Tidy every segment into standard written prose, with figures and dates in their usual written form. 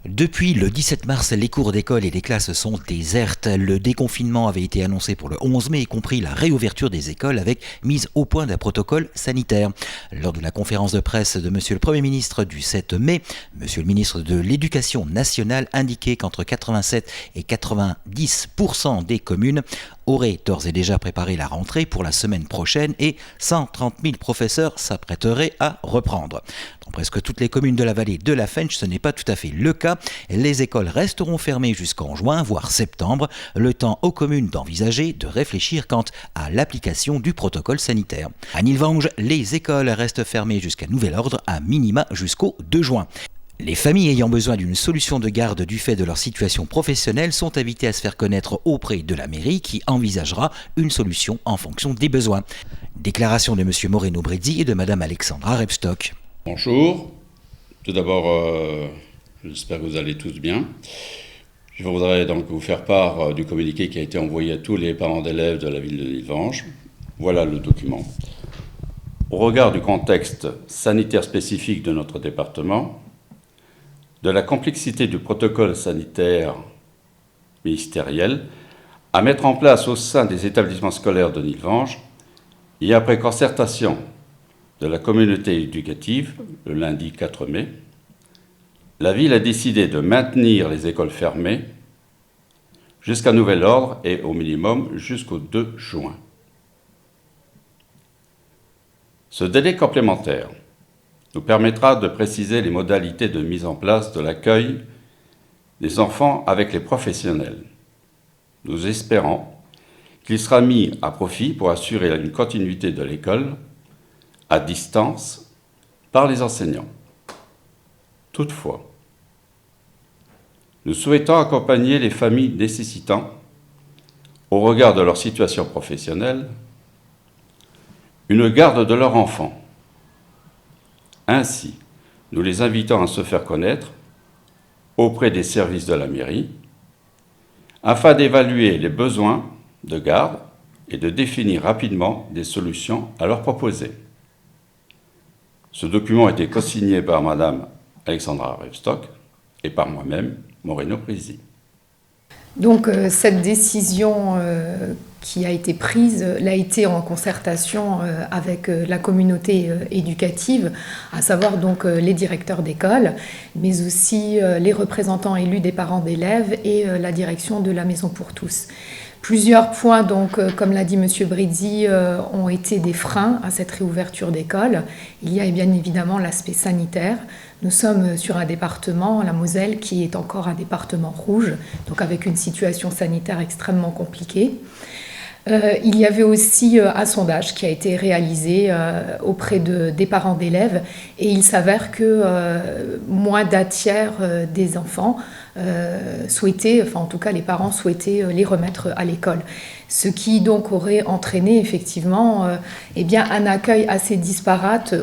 Depuis le 17 mars, les cours d'école et les classes sont désertes. Le déconfinement avait été annoncé pour le 11 mai, y compris la réouverture des écoles avec mise au point d'un protocole sanitaire. Lors de la conférence de presse de Monsieur le Premier ministre du 7 mai, Monsieur le ministre de l'Éducation nationale indiquait qu'entre 87 et 90% des communes auraient d'ores et déjà préparé la rentrée pour la semaine prochaine et 130 000 professeurs s'apprêteraient à reprendre. Dans presque toutes les communes de la vallée de la Fensch, ce n'est pas tout à fait le cas. Les écoles resteront fermées jusqu'en juin, voire septembre, le temps aux communes d'envisager, de réfléchir quant à l'application du protocole sanitaire. À Nilvange, les écoles restent fermées jusqu'à nouvel ordre, à minima jusqu'au 2 juin. Les familles ayant besoin d'une solution de garde du fait de leur situation professionnelle sont invitées à se faire connaître auprès de la mairie qui envisagera une solution en fonction des besoins. Déclaration de M. Moreno Brizzi et de Mme Alexandra Rebstock. Bonjour. Tout d'abord, j'espère que vous allez tous bien. Je voudrais donc vous faire part du communiqué qui a été envoyé à tous les parents d'élèves de la ville de Nilvange. Voilà le document. Au regard du contexte sanitaire spécifique de notre département, de la complexité du protocole sanitaire ministériel à mettre en place au sein des établissements scolaires de Nilvange, et après concertation de la communauté éducative, le lundi 4 mai, la ville a décidé de maintenir les écoles fermées jusqu'à nouvel ordre et au minimum jusqu'au 2 juin. Ce délai complémentaire nous permettra de préciser les modalités de mise en place de l'accueil des enfants avec les professionnels. Nous espérons qu'il sera mis à profit pour assurer une continuité de l'école à distance par les enseignants. Toutefois, nous souhaitons accompagner les familles nécessitant, au regard de leur situation professionnelle, une garde de leur enfant. Ainsi, nous les invitons à se faire connaître auprès des services de la mairie afin d'évaluer les besoins de garde et de définir rapidement des solutions à leur proposer. Ce document a été co-signé par Mme Alexandra Rebstock et par moi-même, Moreno Brizzi. Donc cette décision qui a été prise l'a été en concertation avec la communauté éducative, à savoir donc les directeurs d'école, mais aussi les représentants élus des parents d'élèves et la direction de la Maison pour tous. Plusieurs points, donc, comme l'a dit M. Brizzi, ont été des freins à cette réouverture d'école. Il y a bien évidemment l'aspect sanitaire. Nous sommes sur un département, la Moselle, qui est encore un département rouge, donc avec une situation sanitaire extrêmement compliquée. Il y avait aussi un sondage qui a été réalisé auprès des parents d'élèves et il s'avère que moins d'un tiers des enfants souhaitaient, enfin en tout cas les parents souhaitaient les remettre à l'école. Ce qui donc aurait entraîné effectivement un accueil assez disparate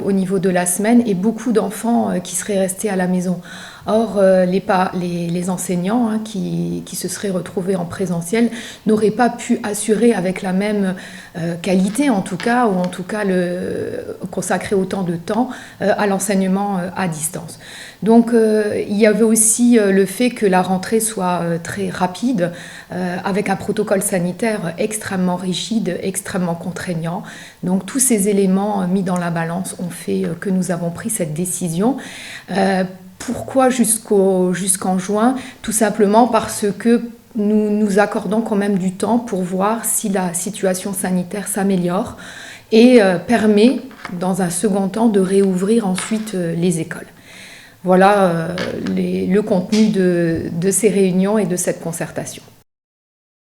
au niveau de la semaine et beaucoup d'enfants qui seraient restés à la maison. Or, les enseignants qui se seraient retrouvés en présentiel n'auraient pas pu assurer avec la même qualité, en tout cas, ou en tout cas consacrer autant de temps à l'enseignement à distance. Donc, il y avait aussi le fait que la rentrée soit très rapide, avec un protocole sanitaire extrêmement rigide, extrêmement contraignant. Donc, tous ces éléments mis dans la balance ont fait que nous avons pris cette décision. Pourquoi jusqu'en juin? Tout simplement parce que nous nous accordons quand même du temps pour voir si la situation sanitaire s'améliore et permet, dans un second temps, de réouvrir ensuite les écoles. Voilà le contenu de ces réunions et de cette concertation.